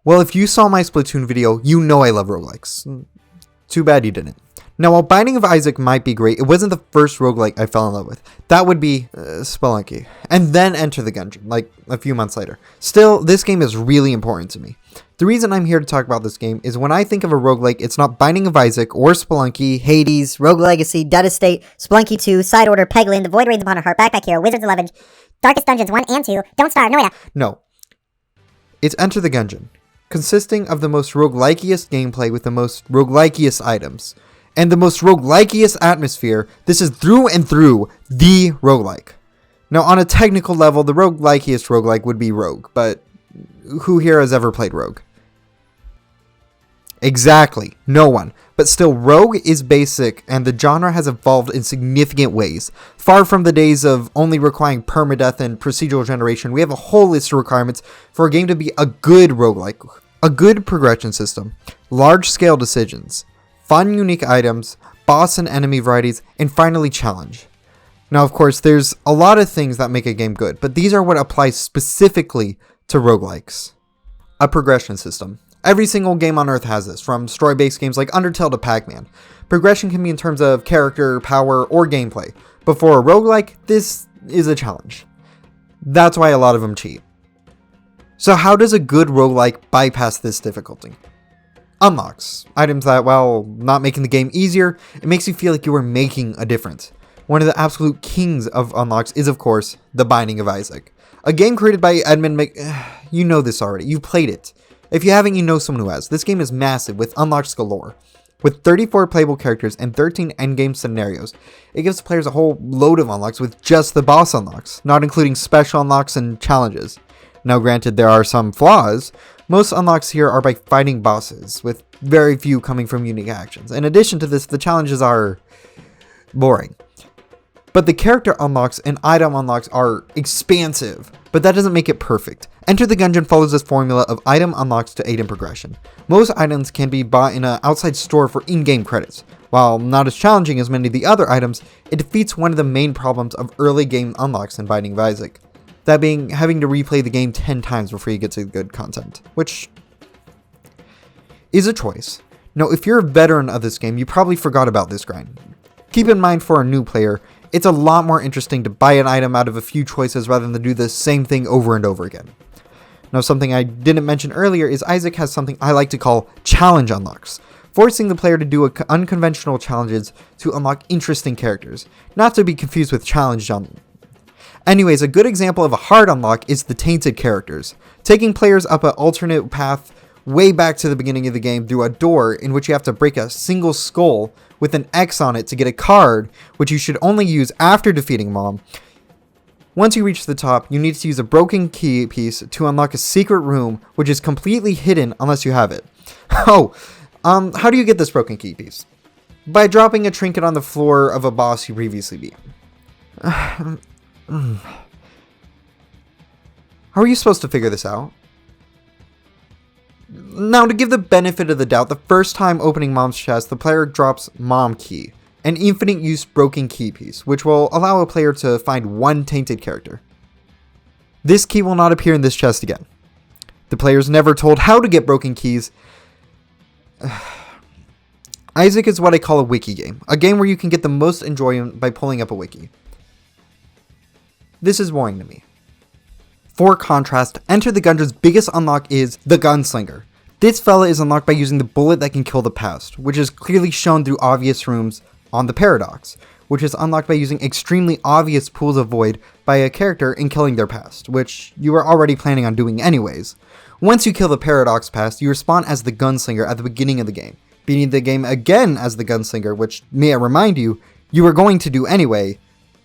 Well, if you saw my Splatoon video, you know I love roguelikes. Too bad you didn't. Now, while Binding of Isaac might be great, it wasn't the first roguelike I fell in love with. That would be Spelunky. And then Enter the Gungeon, like a few months later. Still, this game is really important to me. The reason I'm here to talk about this game is when I think of a roguelike, it's not Binding of Isaac or Spelunky, Hades, Rogue-Legacy, Dead Estate, Spelunky 2, Side Order, Peglin, The Void Rains Upon Her Heart, Backpack Hero, Wizards 11, Darkest Dungeons 1 and 2, Don't Starve, Noida. No. It's Enter the Gungeon, consisting of the most roguelike-iest gameplay with the most roguelike-iest items. And the most roguelike-iest atmosphere. This is through and through the roguelike. Now, on a technical level, the roguelike-iest roguelike would be Rogue, but who here has ever played Rogue? Exactly, no one. But still, Rogue is basic, and the genre has evolved in significant ways. Far from the days of only requiring permadeath and procedural generation, we have a whole list of requirements for a game to be a good roguelike. A good progression system, large-scale decisions, fun, unique items, boss and enemy varieties, and finally challenge. Now, of course, there's a lot of things that make a game good, but these are what applies specifically to roguelikes. A progression system. Every single game on Earth has this, from story-based games like Undertale to Pac-Man. Progression can be in terms of character, power, or gameplay, but for a roguelike, this is a challenge. That's why a lot of them cheat. So how does a good roguelike bypass this difficulty? Unlocks. Items that, while not making the game easier, it makes you feel like you are making a difference. One of the absolute kings of unlocks is, of course, The Binding of Isaac. A game created by Edmund You know this already. You've played it. If you haven't, you know someone who has. This game is massive, with unlocks galore. With 34 playable characters and 13 endgame scenarios, it gives players a whole load of unlocks with just the boss unlocks, not including special unlocks and challenges. Now granted, there are some flaws. Most unlocks here are by fighting bosses, with very few coming from unique actions. In addition to this, the challenges are boring. But the character unlocks and item unlocks are expansive, but that doesn't make it perfect. Enter the Gungeon follows this formula of item unlocks to aid in progression. Most items can be bought in an outside store for in-game credits. While not as challenging as many of the other items, it defeats one of the main problems of early game unlocks in Binding of Isaac. That being having to replay the game 10 times before you get to good content, which is a choice. Now, if you're a veteran of this game, you probably forgot about this grind. Keep in mind, for a new player, it's a lot more interesting to buy an item out of a few choices rather than do the same thing over and over again. Now, something I didn't mention earlier is Isaac has something I like to call challenge unlocks, forcing the player to do unconventional challenges to unlock interesting characters, not to be confused with challenge unlocks. Anyways, a good example of a hard unlock is the tainted characters, taking players up an alternate path way back to the beginning of the game through a door in which you have to break a single skull with an X on it to get a card, which you should only use after defeating Mom. Once you reach the top, you need to use a broken key piece to unlock a secret room, which is completely hidden unless you have it. How do you get this broken key piece? By dropping a trinket on the floor of a boss you previously beat. How are you supposed to figure this out? Now, to give the benefit of the doubt, the first time opening Mom's chest, the player drops Mom Key, an infinite use broken key piece, which will allow a player to find one tainted character. This key will not appear in this chest again. The player is never told how to get broken keys. Isaac is what I call a wiki game, a game where you can get the most enjoyment by pulling up a wiki. This is boring to me. For contrast, Enter the Gungeon's biggest unlock is the Gunslinger. This fella is unlocked by using the bullet that can kill the past, which is clearly shown through obvious rooms on the Paradox, which is unlocked by using extremely obvious pools of void by a character and killing their past, which you were already planning on doing anyways. Once you kill the Paradox past, you respawn as the Gunslinger at the beginning of the game, beating the game again as the Gunslinger, which, may I remind you, you were going to do anyway,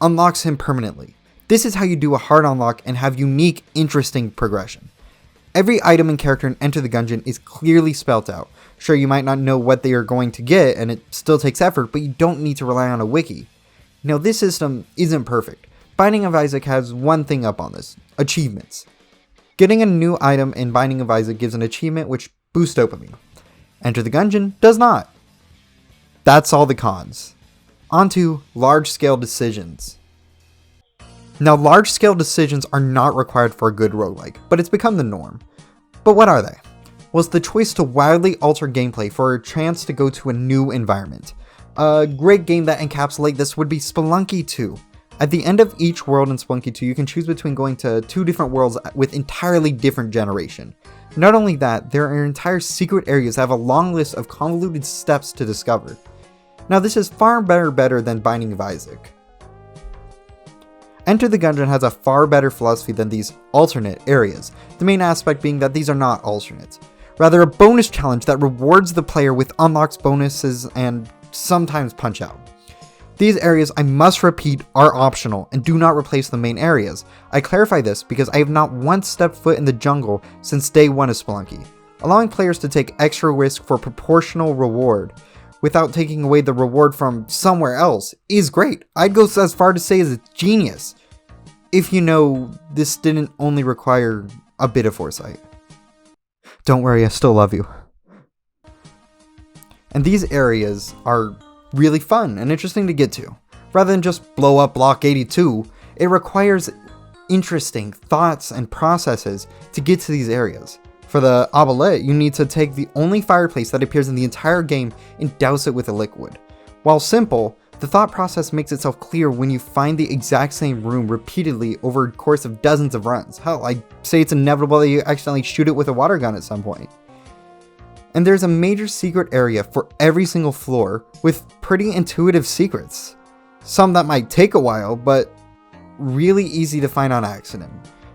unlocks him permanently. This is how you do a hard unlock and have unique, interesting progression. Every item and character in Enter the Gungeon is clearly spelt out. Sure, you might not know what they are going to get, and it still takes effort, but you don't need to rely on a wiki. Now, this system isn't perfect. Binding of Isaac has one thing up on this: achievements. Getting a new item in Binding of Isaac gives an achievement which boosts dopamine. Enter the Gungeon does not. That's all the cons. On to large-scale decisions. Now, large-scale decisions are not required for a good roguelike, but it's become the norm. But what are they? was the choice to wildly alter gameplay for a chance to go to a new environment. A great game that encapsulates this would be Spelunky 2. At the end of each world in Spelunky 2, you can choose between going to 2 different worlds with entirely different generation. Not only that, there are entire secret areas that have a long list of convoluted steps to discover. Now this is far better than Binding of Issac. Enter the Gungeon has a far better philosophy than these alternate areas, the main aspect being that these are not alternates. Rather a bonus challenge that rewards the player with unlocks bonuses and sometimes punch out. These areas, I must repeat, are optional and do not replace the main areas. I clarify this because I have not once stepped foot in the jungle since day 1 of Spelunky. Allowing players to take extra risk for proportional reward without taking away the reward from somewhere else is great. I'd go as far to say it's genius. If you know, this didn't only require a bit of foresight. Don't worry, I still love you. And these areas are really fun and interesting to get to. Rather than just blow up block 82, it requires interesting thoughts and processes to get to these areas. For the Obelette, you need to take the only fireplace that appears in the entire game and douse it with a liquid. While simple, the thought process makes itself clear when you find the exact same room repeatedly over a course of dozens of runs. Hell, I'd say it's inevitable that you accidentally shoot it with a water gun at some point. And there's a major secret area for every single floor with pretty intuitive secrets. Some that might take a while, but really easy to find on accident.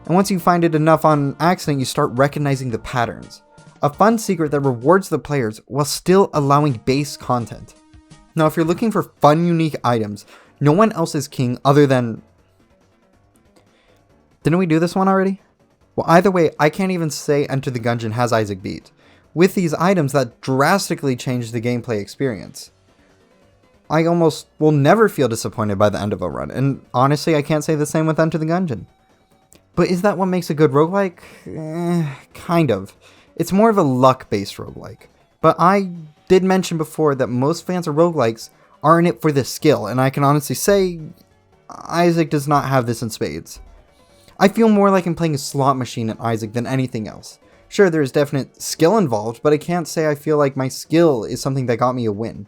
And once you find it enough on accident, you start recognizing the patterns. A fun secret that rewards the players while still allowing base content. Now, if you're looking for fun, unique items, no one else is king other than... Didn't we do this one already? Well, either way, I can't even say Enter the Gungeon has Issac beat. With these items that drastically change the gameplay experience. I almost will never feel disappointed by the end of a run, and honestly I can't say the same with Enter the Gungeon. But is that what makes a good roguelike? Kind of. It's more of a luck-based roguelike. But I did mention before that most fans of roguelikes are in it for the skill, and I can honestly say Issac does not have this in spades. I feel more like I'm playing a slot machine in Issac than anything else. Sure, there is definite skill involved, but I can't say I feel like my skill is something that got me a win.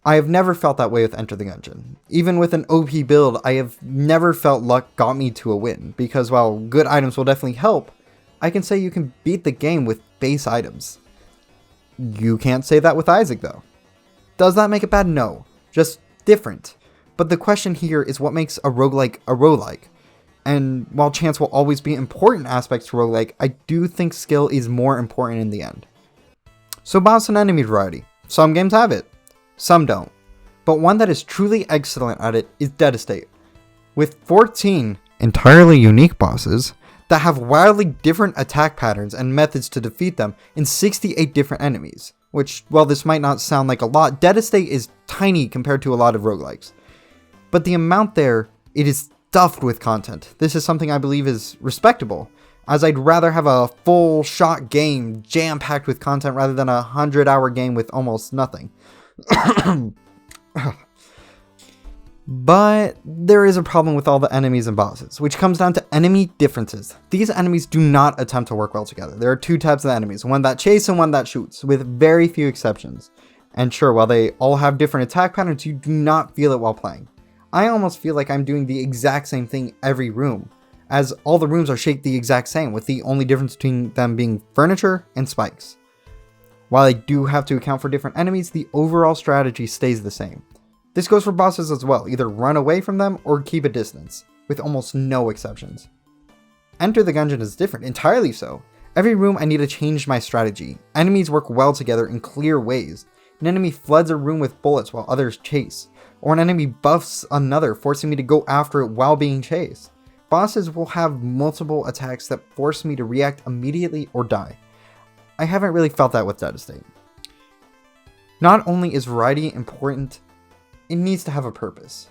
I have never felt that way with Enter the Gungeon. Even with an OP build, I have never felt luck got me to a win, because while good items will definitely help, I can say you can beat the game with base items. You can't say that with Issac though. Does that make it bad? No. Just different. But the question here is what makes a roguelike a roguelike. And while chance will always be important aspects to roguelike, I do think skill is more important in the end. So boss and enemy variety. Some games have it, some don't. But one that is truly excellent at it is Dead Estate. With 14 entirely unique bosses that have wildly different attack patterns and methods to defeat them in 68 different enemies. Which, while this might not sound like a lot, Dead Estate is tiny compared to a lot of roguelikes. But the amount there, it is stuffed with content. This is something I believe is respectable, as I'd rather have a full shot game jam-packed with content rather than a 100-hour game with almost nothing. But there is a problem with all the enemies and bosses, which comes down to enemy differences. These enemies do not attempt to work well together. There are 2 types of enemies, one that chase and one that shoots, with very few exceptions. And sure, while they all have different attack patterns, you do not feel it while playing. I almost feel like I'm doing the exact same thing every room, as all the rooms are shaped the exact same, with the only difference between them being furniture and spikes. While I do have to account for different enemies, the overall strategy stays the same. This goes for bosses as well, either run away from them or keep a distance, with almost no exceptions. Enter the Gungeon is different, entirely so. Every room I need to change my strategy. Enemies work well together in clear ways. An enemy floods a room with bullets while others chase, or an enemy buffs another, forcing me to go after it while being chased. Bosses will have multiple attacks that force me to react immediately or die. I haven't really felt that with Dead Estate. Not only is variety important, it needs to have a purpose.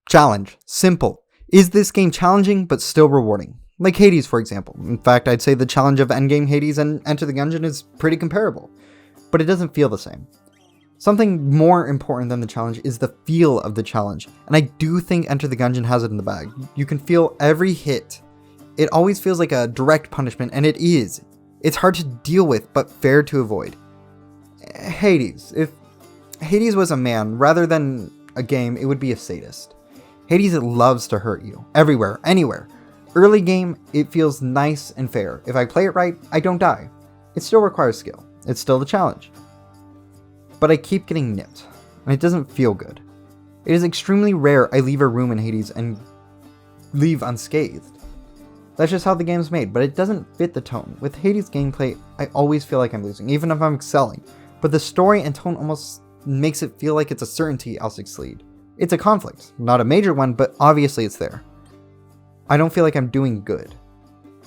Challenge. Simple. Is this game challenging but still rewarding? Like Hades, for example. In fact, I'd say the challenge of endgame Hades and Enter the Gungeon is pretty comparable, but it doesn't feel the same. Something more important than the challenge is the feel of the challenge, and I do think Enter the Gungeon has it in the bag. You can feel every hit it always feels like a direct punishment, and it is. It's hard to deal with, but fair to avoid. Hades. If Hades was a man, rather than a game, it would be a sadist. Hades loves to hurt you. Everywhere, anywhere. Early game, it feels nice and fair. If I play it right, I don't die. It still requires skill. It's still the challenge. But I keep getting nipped, and it doesn't feel good. It is extremely rare I leave a room in Hades and leave unscathed. That's just how the game's made, but it doesn't fit the tone. With Hades gameplay, I always feel like I'm losing, even if I'm excelling. But the story and tone almost makes it feel like it's a certainty I'll succeed. It's a conflict, not a major one, but obviously it's there. I don't feel like I'm doing good.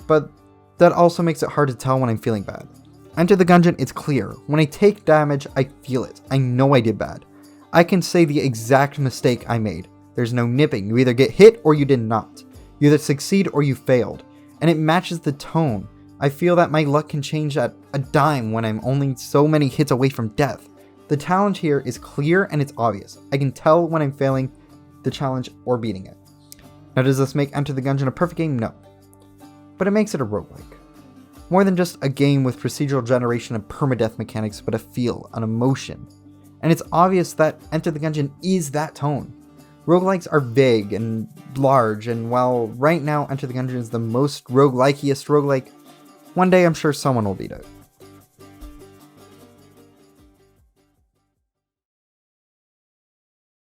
But that also makes it hard to tell when I'm feeling bad. Enter the Gungeon, it's clear. When I take damage, I feel it. I know I did bad. I can say the exact mistake I made. There's no nipping. You either get hit or you did not. You either succeed or you failed. And it matches the tone. I feel that my luck can change at a dime when I'm only so many hits away from death. The challenge here is clear and it's obvious. I can tell when I'm failing the challenge or beating it. Now, does this make Enter the Gungeon a perfect game? No. But it makes it a roguelike. More than just a game with procedural generation and permadeath mechanics, but a feel, an emotion. And it's obvious that Enter the Gungeon is that tone. Roguelikes are vague and large, and while right now Enter the Gungeon is the most roguelike-iest roguelike, one day I'm sure someone will beat it.